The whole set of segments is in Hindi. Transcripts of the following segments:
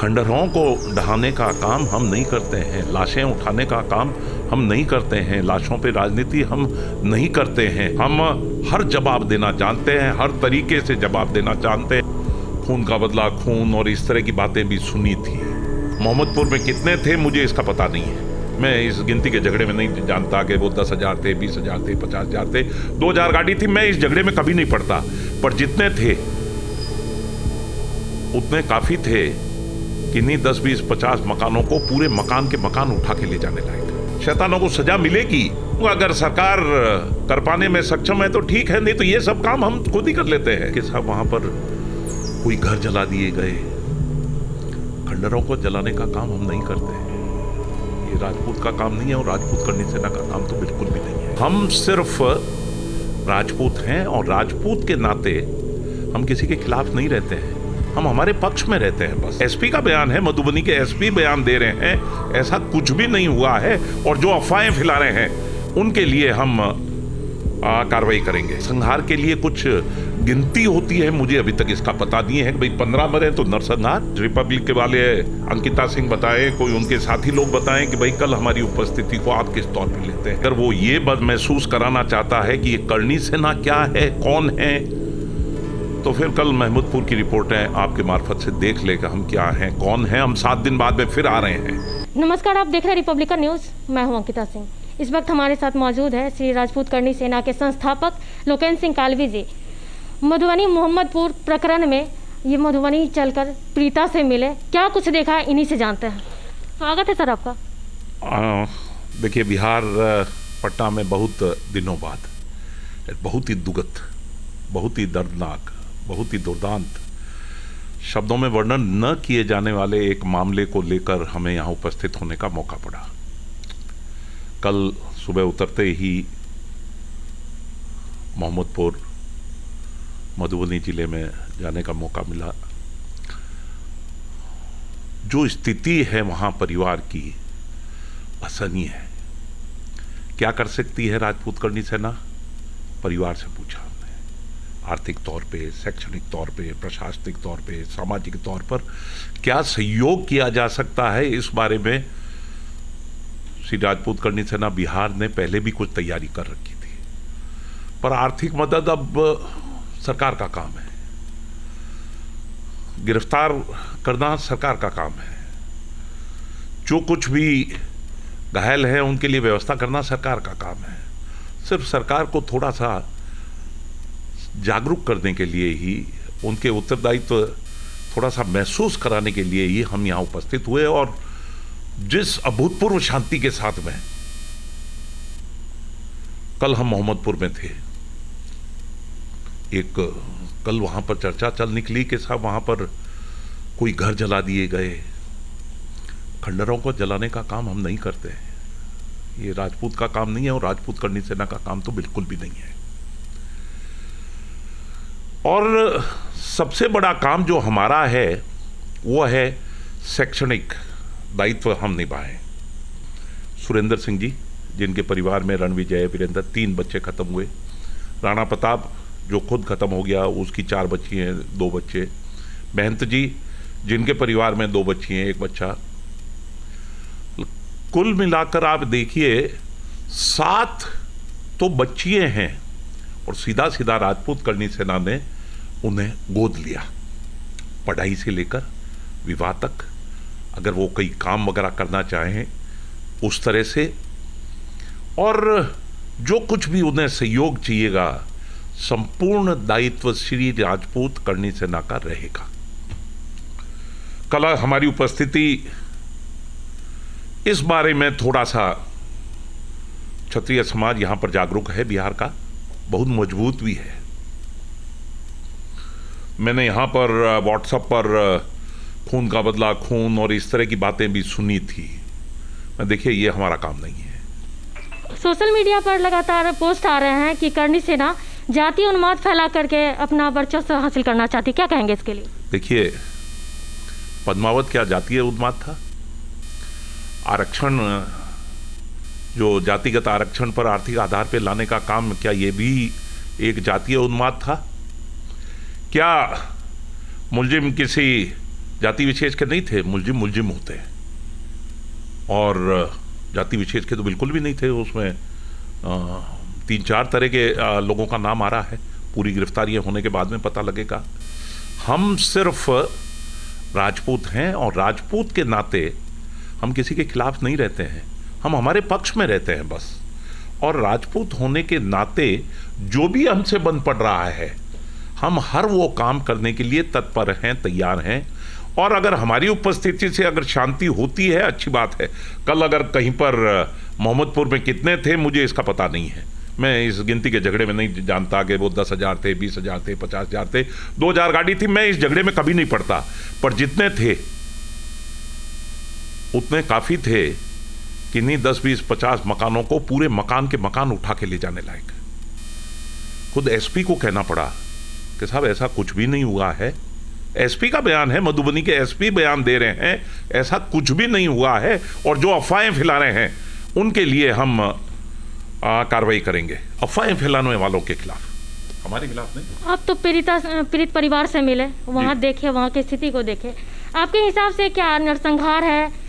खंडहरों को ढहाने का काम हम नहीं करते हैं, लाशें उठाने का काम हम नहीं करते हैं, लाशों पे राजनीति हम नहीं करते हैं। हम हर जवाब देना जानते हैं, हर तरीके से जवाब देना जानते हैं। खून का बदला खून और इस तरह की बातें भी सुनी थी। मोहम्मदपुर में कितने थे मुझे इसका पता नहीं है, मैं इस गिनती के झगड़े में नहीं जानता कि वो 10,000 थे, 20,000 थे, 50,000 थे, 2,000 गाड़ी थी। मैं इस झगड़े में कभी नहीं पड़ता, पर जितने थे उतने काफी थे कि नहीं 10, 20, 50 मकानों को पूरे मकान के मकान उठा के ले जाने लायक। शैतानों को सजा मिलेगी, अगर सरकार कर पाने में सक्षम है तो ठीक है, नहीं तो ये सब काम हम खुद ही कर लेते हैं। कि साहब वहां पर कोई घर जला दिए गए, खंडहरों को जलाने का काम हम नहीं करते हैं। ये राजपूत का काम नहीं है और राजपूत करनी सेना का काम तो बिल्कुल भी नहीं है। हम सिर्फ राजपूत हैं और राजपूत के नाते हम किसी के खिलाफ नहीं रहते हैं, हम हमारे पक्ष में रहते हैं बस। एसपी का बयान है, मधुबनी के एसपी बयान दे रहे हैं, ऐसा कुछ भी नहीं हुआ है, और जो अफवाहें फैला रहे हैं उनके लिए हम कार्रवाई करेंगे। संहार के लिए कुछ गिनती होती है, मुझे अभी तक इसका पता नहीं है कि भाई 15 मरे तो नरसंहार। रिपब्लिक के वाले अंकिता सिंह बताएं, कोई उनके साथी लोग बताएं कि भाई कल हमारी उपस्थिति को आप किस तौर पर लेते हैं। अगर वो ये बात महसूस कराना चाहता है कि ये करनी सेना क्या है, कौन है, तो फिर कल महमूदपुर की रिपोर्टें आपके मार्फत से देख लेगा हम क्या हैं, कौन हैं। हम 7 दिन बाद में फिर आ रहे हैं। नमस्कार, आप देख रहे हैं रिपब्लिकन न्यूज़। मैं हूं अंकिता सिंह। इस वक्त हमारे साथ मौजूद है श्री राजपूत करनी सेना के संस्थापक लोकेंद्र सिंह कालवी जी। मधुबनी मोहम्मदपुर प्रकरण में ये मधुबनी चलकर प्रीता से मिले, क्या कुछ देखा है इन्हीं से जानते हैं। स्वागत है सर आपका। देखिए, बिहार पटना में बहुत दिनों बाद बहुत ही दुखद, बहुत ही दर्दनाक, बहुत ही दुर्दांत, शब्दों में वर्णन न किए जाने वाले एक मामले को लेकर हमें यहाँ उपस्थित होने का मौका पड़ा। कल सुबह उतरते ही मोहम्मदपुर मधुबनी जिले में जाने का मौका मिला। जो स्थिति है वहाँ परिवार की असहनीय है। क्या कर सकती है राजपूत करनी सेना? परिवार से पूछा, आर्थिक तौर पे, शैक्षणिक तौर पे, प्रशासनिक तौर पे, सामाजिक तौर पर क्या सहयोग किया जा सकता है, इस बारे में श्री राजपूत करनी सेना बिहार ने पहले भी कुछ तैयारी कर रखी थी। पर आर्थिक मदद अब सरकार का काम है, गिरफ्तार करना सरकार का काम है, जो कुछ भी घायल है उनके लिए व्यवस्था करना सरकार का काम है। सिर्फ सरकार को थोड़ा सा जागरूक करने के लिए ही, उनके उत्तरदायित्व थोड़ा सा महसूस कराने के लिए ही हम यहाँ उपस्थित हुए। और जिस अभूतपूर्व शांति के साथ में कल हम मोहम्मदपुर में थे, एक कल वहाँ पर चर्चा चल निकली कि साहब वहाँ पर कोई घर जला दिए गए। खंडहरों को जलाने का काम हम नहीं करते हैं, ये राजपूत का काम नहीं है और राजपूत करनी सेना का काम तो बिल्कुल भी नहीं है। और सबसे बड़ा काम जो हमारा है वो है शैक्षणिक दायित्व हम निभाएं। सुरेंद्र सिंह जी, जिनके परिवार में रणविजय, वीरेंद्र 3 बच्चे खत्म हुए, राणा प्रताप जो खुद खत्म हो गया, उसकी 4 बच्ची हैं, 2 बच्चे, महंत जी जिनके परिवार में 2 बच्ची हैं, 1 बच्चा, कुल मिलाकर आप देखिए 7 तो बच्चियां हैं। और सीधा सीधा राजपूत करनी सेना ने उन्हें गोद लिया, पढ़ाई से लेकर विवाह तक। अगर वो कोई काम वगैरह करना चाहें उस तरह से, और जो कुछ भी उन्हें सहयोग चाहिएगा, संपूर्ण दायित्व श्री राजपूत करनी सेना का रहेगा। कल हमारी उपस्थिति इस बारे में थोड़ा सा, क्षत्रिय समाज यहाँ पर जागरूक है, बिहार का बहुत मजबूत भी है। मैंने यहाँ पर व्हाट्सएप पर खून का बदला खून और इस तरह की बातें भी सुनी थी। मैं देखिए, ये हमारा काम नहीं है। सोशल मीडिया पर लगातार पोस्ट आ रहे हैं कि करनी सेना जातीय उन्माद फैला करके अपना वर्चस्व हासिल करना चाहती है, क्या कहेंगे इसके लिए? देखिए, पद्मावत क्या जातीय उन्माद था? आरक्षण, जो जातिगत आरक्षण पर आर्थिक आधार पर लाने का काम, क्या ये भी एक जातीय उन्माद था? क्या मुलजिम किसी जाति विशेष के नहीं थे, मुलजिम मुलजिम होते हैं, और जाति विशेष के तो बिल्कुल भी नहीं थे। उसमें 3-4 तरह के लोगों का नाम आ रहा है, पूरी गिरफ्तारियां होने के बाद में पता लगेगा। हम सिर्फ राजपूत हैं और राजपूत के नाते हम किसी के खिलाफ नहीं रहते हैं, हम हमारे पक्ष में रहते हैं बस। और राजपूत होने के नाते जो भी हमसे बन पड़ रहा है, हम हर वो काम करने के लिए तत्पर हैं, तैयार हैं। और अगर हमारी उपस्थिति से अगर शांति होती है, अच्छी बात है। कल अगर कहीं पर मोहम्मदपुर में कितने थे मुझे इसका पता नहीं है, मैं इस गिनती के झगड़े में नहीं जानता कि वो 10,000 थे, 20,000 थे, 50,000 थे, 2,000 गाड़ी थी, मैं इस झगड़े में कभी नहीं पड़ता। पर जितने थे उतने काफी थे कि नहीं 10, 20, 50 मकानों को पूरे मकान के मकान उठा के ले जाने लायक। खुद एसपी को कहना पड़ा कि साहब ऐसा कुछ भी नहीं हुआ है। एसपी का बयान है, मधुबनी के एसपी बयान दे रहे हैं, ऐसा कुछ भी नहीं हुआ है। और जो अफवाहें फैला रहे हैं उनके लिए हम कार्रवाई करेंगे, अफवाहें फैलाने वालों के खिलाफ, हमारे खिलाफ नहीं। आप तो पीड़ित परिवार से मिले, वहाँ देखे, वहाँ की स्थिति को देखे, आपके हिसाब से क्या नरसंहार है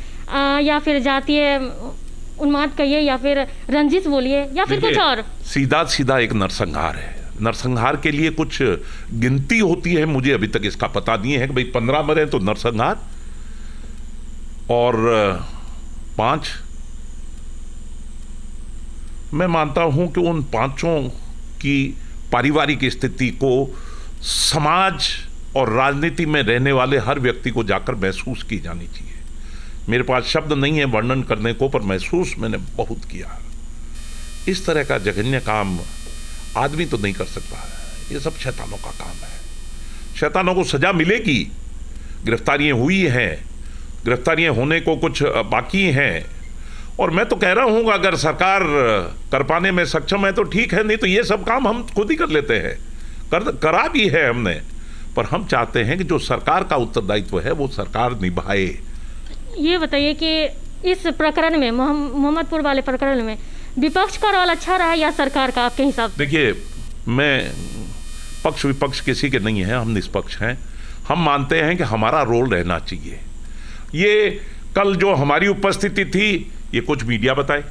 या फिर जातीय उन्माद कहिए या फिर रंजिश बोलिए या फिर कुछ और? सीधा सीधा एक नरसंहार है। नरसंहार के लिए कुछ गिनती होती है, मुझे अभी तक इसका पता नहीं है कि भाई 15 मरे तो नरसंहार, और 5 मैं मानता हूं कि उन 5 की पारिवारिक स्थिति को समाज और राजनीति में रहने वाले हर व्यक्ति को जाकर महसूस की जानी चाहिए। मेरे पास शब्द नहीं है वर्णन करने को, पर महसूस मैंने बहुत किया। इस तरह का जघन्य काम आदमी तो नहीं कर सकता है, ये सब शैतानों का काम है। शैतानों को सजा मिलेगी। गिरफ्तारियां हुई हैं, गिरफ्तारियां होने को कुछ बाकी हैं, और मैं तो कह रहा हूं अगर सरकार कर पाने में सक्षम है तो ठीक है, नहीं तो ये सब काम हम खुद ही कर लेते हैं, करा भी है हमने। पर हम चाहते हैं कि जो सरकार का उत्तरदायित्व है वो सरकार निभाए। ये बताइए कि इस प्रकरण में, मोहम्मदपुर वाले प्रकरण में, विपक्ष का रोल अच्छा रहा या सरकार का आपके हिसाब से? देखिए, मैं पक्ष विपक्ष किसी के नहीं है, हम निष्पक्ष हैं। हम मानते हैं कि हमारा रोल रहना चाहिए। ये कल जो हमारी उपस्थिति थी, ये कुछ मीडिया बताए,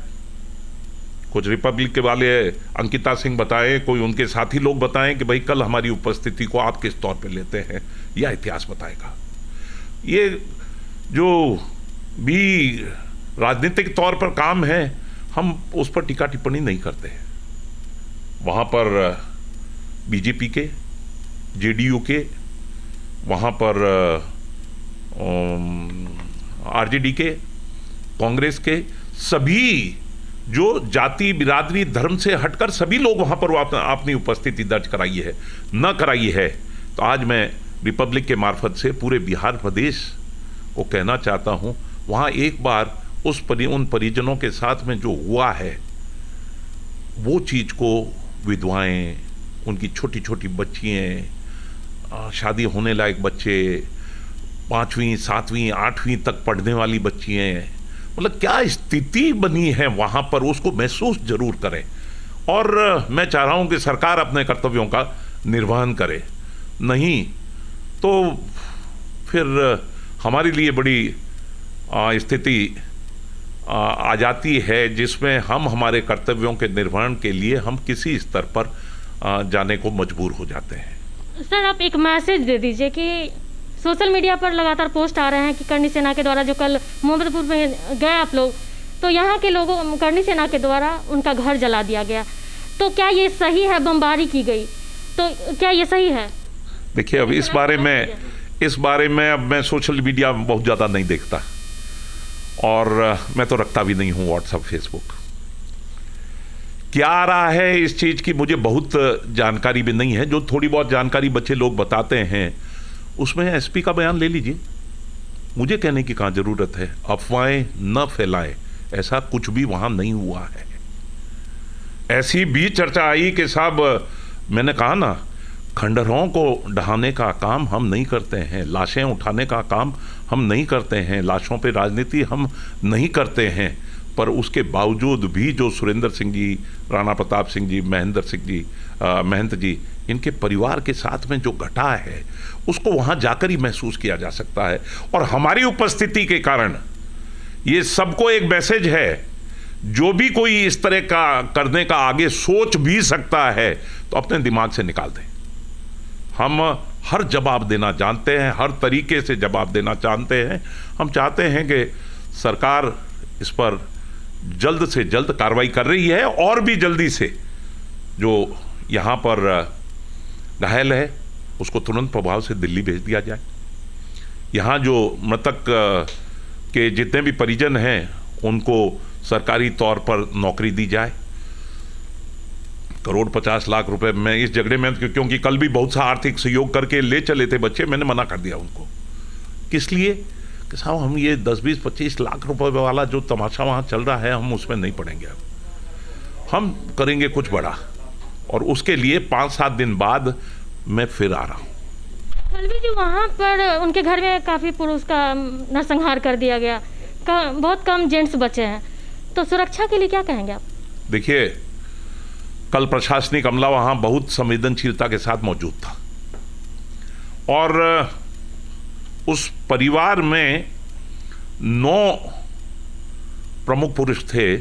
कुछ रिपब्लिक के वाले अंकिता सिंह बताएं, कोई उनके साथी लोग बताएं कि भाई कल हमारी उपस्थिति को आप किस तौर पे लेते हैं, यह इतिहास बताएगा। ये जो भी राजनीतिक तौर पर काम है, हम उस पर टीका टिप्पणी नहीं करते हैं। वहाँ पर बीजेपी के, जेडीयू के, वहाँ पर आरजेडी के, कांग्रेस के, सभी जो जाति बिरादरी धर्म से हटकर सभी लोग वहाँ पर अपनी उपस्थिति दर्ज कराई है, न कराई है। तो आज मैं रिपब्लिक के मार्फत से पूरे बिहार प्रदेश को कहना चाहता हूँ, वहाँ एक बार उन परिजनों के साथ में जो हुआ है, वो चीज़ को विधवाएं, उनकी छोटी छोटी बच्चियाँ, शादी होने लायक बच्चे, 5वीं 7वीं 8वीं तक पढ़ने वाली बच्चियाँ, मतलब क्या स्थिति बनी है वहाँ पर, उसको महसूस जरूर करें। और मैं चाह रहा हूँ कि सरकार अपने कर्तव्यों का निर्वहन करे, नहीं तो फिर हमारे लिए बड़ी स्थिति आ जाती है जिसमें हम हमारे कर्तव्यों के निर्वहन के लिए हम किसी स्तर पर जाने को मजबूर हो जाते हैं। सर, आप एक मैसेज दे दीजिए कि सोशल मीडिया पर लगातार पोस्ट आ रहे हैं कि करनी सेना के द्वारा जो कल मोहम्मदपुर में गए आप लोग, तो यहाँ के लोगों, करनी सेना के द्वारा उनका घर जला दिया गया, तो क्या ये सही है? बमबारी की गई, तो क्या ये सही है? देखिए, अब इस बारे में अब मैं सोशल मीडिया बहुत ज़्यादा नहीं देखता, और मैं तो रखता भी नहीं हूँ व्हाट्सएप, फेसबुक। क्या आ रहा है इस चीज़ की मुझे बहुत जानकारी भी नहीं है। जो थोड़ी बहुत जानकारी बच्चे लोग बताते हैं, उसमें एसपी का बयान ले लीजिए, मुझे कहने की कहाँ ज़रूरत है। अफवाहें न फैलाएं, ऐसा कुछ भी वहाँ नहीं हुआ है। ऐसी भी चर्चा आई कि साहब, मैंने कहा ना, खंडहरों को ढहाने का काम हम नहीं करते हैं, लाशें उठाने का काम हम नहीं करते हैं, लाशों पे राजनीति हम नहीं करते हैं। पर उसके बावजूद भी जो सुरेंद्र सिंह जी, राणा प्रताप सिंह जी, महंत जी, इनके परिवार के साथ में जो घटा है उसको वहाँ जाकर ही महसूस किया जा सकता है। और हमारी उपस्थिति के कारण ये सबको एक मैसेज है, जो भी कोई इस तरह का करने का आगे सोच भी सकता है तो अपने दिमाग से निकाल दें। हम हर जवाब देना जानते हैं, हर तरीके से जवाब देना जानते हैं। हम चाहते हैं कि सरकार इस पर जल्द से जल्द कार्रवाई कर रही है और भी जल्दी से जो यहाँ पर घायल है उसको तुरंत प्रभाव से दिल्ली भेज दिया जाए। यहाँ जो मृतक के जितने भी परिजन हैं उनको सरकारी तौर पर नौकरी दी जाए। 1,50,00,000 रुपए में इस झगड़े में, क्योंकि कल भी बहुत सा आर्थिक सहयोग करके ले चले थे बच्चे, मैंने मना कर दिया उनको। किस लिए कि साहब हम ये 10-20-25 लाख रुपए वाला जो तमाशा वहाँ चल रहा है हम उसमें नहीं पड़ेंगे। अब हम करेंगे कुछ बड़ा, और उसके लिए 5-7 दिन बाद मैं फिर आ रहा हूँ। कल जी वहाँ पर उनके घर में काफ़ी पुरुष का नरसंहार कर दिया गया, बहुत कम जेंट्स बचे हैं, तो सुरक्षा के लिए क्या कहेंगे आप? देखिए, कल प्रशासनिक अमला वहाँ बहुत संवेदनशीलता के साथ मौजूद था और उस परिवार में 9 प्रमुख पुरुष थे,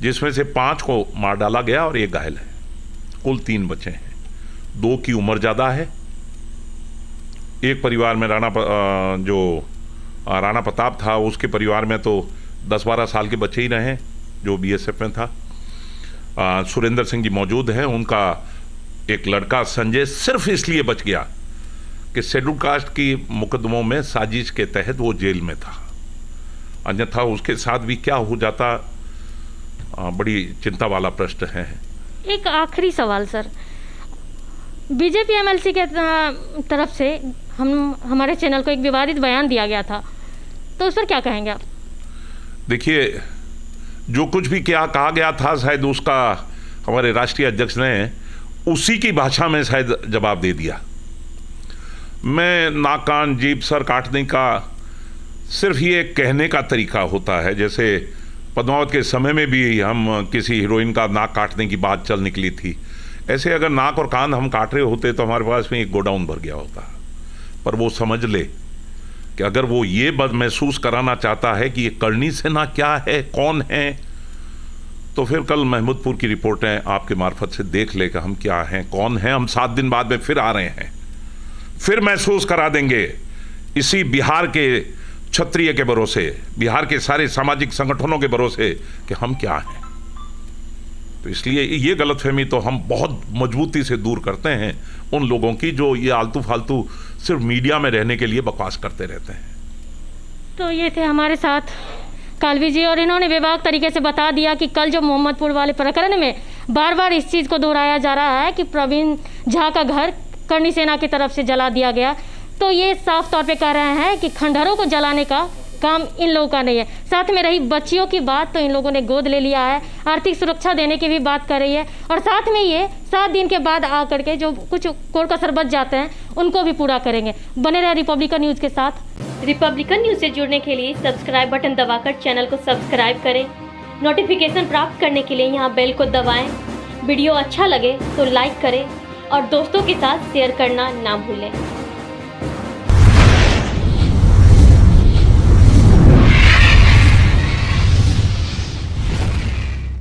जिसमें से 5 को मार डाला गया और 1 घायल है। कुल 3 बचे हैं। 2 की उम्र ज़्यादा है। एक परिवार में राणा प्रताप था, उसके परिवार में तो 10-12 साल के बच्चे ही रहे जो बीएसएफ में था। सुरेंद्र सिंह जी मौजूद हैं। उनका एक लड़का संजय सिर्फ इसलिए बच गया कि शेड्यूल कास्ट की मुकदमों में साजिश के तहत वो जेल में था, अन्यथा उसके साथ भी क्या हो जाता, बड़ी चिंता वाला प्रश्न है। एक आखिरी सवाल सर, बीजेपी एमएलसी के तरफ से हमारे चैनल को एक विवादित बयान दिया गया था, तो उस पर क्या कहेंगे आप? देखिए, जो कुछ भी क्या कहा गया था शायद उसका हमारे राष्ट्रीय अध्यक्ष ने उसी की भाषा में शायद जवाब दे दिया। मैं नाक कान जीभ सर काटने का सिर्फ ये कहने का तरीका होता है। जैसे पद्मावत के समय में भी हम किसी हीरोइन का नाक काटने की बात चल निकली थी, ऐसे अगर नाक और कान हम काट रहे होते तो हमारे पास में एक गोडाउन भर गया होता। पर वो समझ ले कि अगर वो ये महसूस कराना चाहता है कि ये करनी सेना क्या है, कौन है, तो फिर कल महमूदपुर की रिपोर्टें आपके मार्फत से देख ले कि हम क्या हैं, कौन हैं। हम 7 दिन बाद में फिर आ रहे हैं, फिर महसूस करा देंगे इसी बिहार के क्षत्रिय के भरोसे, बिहार के सारे सामाजिक संगठनों के भरोसे कि हम क्या हैं। तो इसलिए ये गलतफहमी तो हम बहुत मजबूती से दूर करते हैं उन लोगों की जो ये आलतू फालतू सिर्फ मीडिया में रहने के लिए बकवास करते रहते हैं। तो ये थे हमारे साथ कालवी जी, और इन्होंने बेबाक तरीके से बता दिया कि कल जो मोहम्मदपुर वाले प्रकरण में बार बार इस चीज़ को दोहराया जा रहा है कि प्रवीण झा का घर करनी सेना की तरफ से जला दिया गया, तो ये साफ तौर पे कह रहे हैं कि खंडहरों को जलाने का काम इन लोगों का नहीं है। साथ में रही बच्चियों की बात, तो इन लोगों ने गोद ले लिया है, आर्थिक सुरक्षा देने की भी बात कर रही है, और साथ में ये 7 दिन के बाद आकर के जो कुछ कोर्ट कसर बच जाते हैं उनको भी पूरा करेंगे। बने रहे रिपब्लिकन न्यूज़ के साथ। रिपब्लिकन न्यूज़ से जुड़ने के लिए सब्सक्राइब बटन दबाकर चैनल को सब्सक्राइब करें। नोटिफिकेशन प्राप्त करने के लिए यहाँ बेल को दबाएं। वीडियो अच्छा लगे तो लाइक करें और दोस्तों के साथ शेयर करना ना भूलें।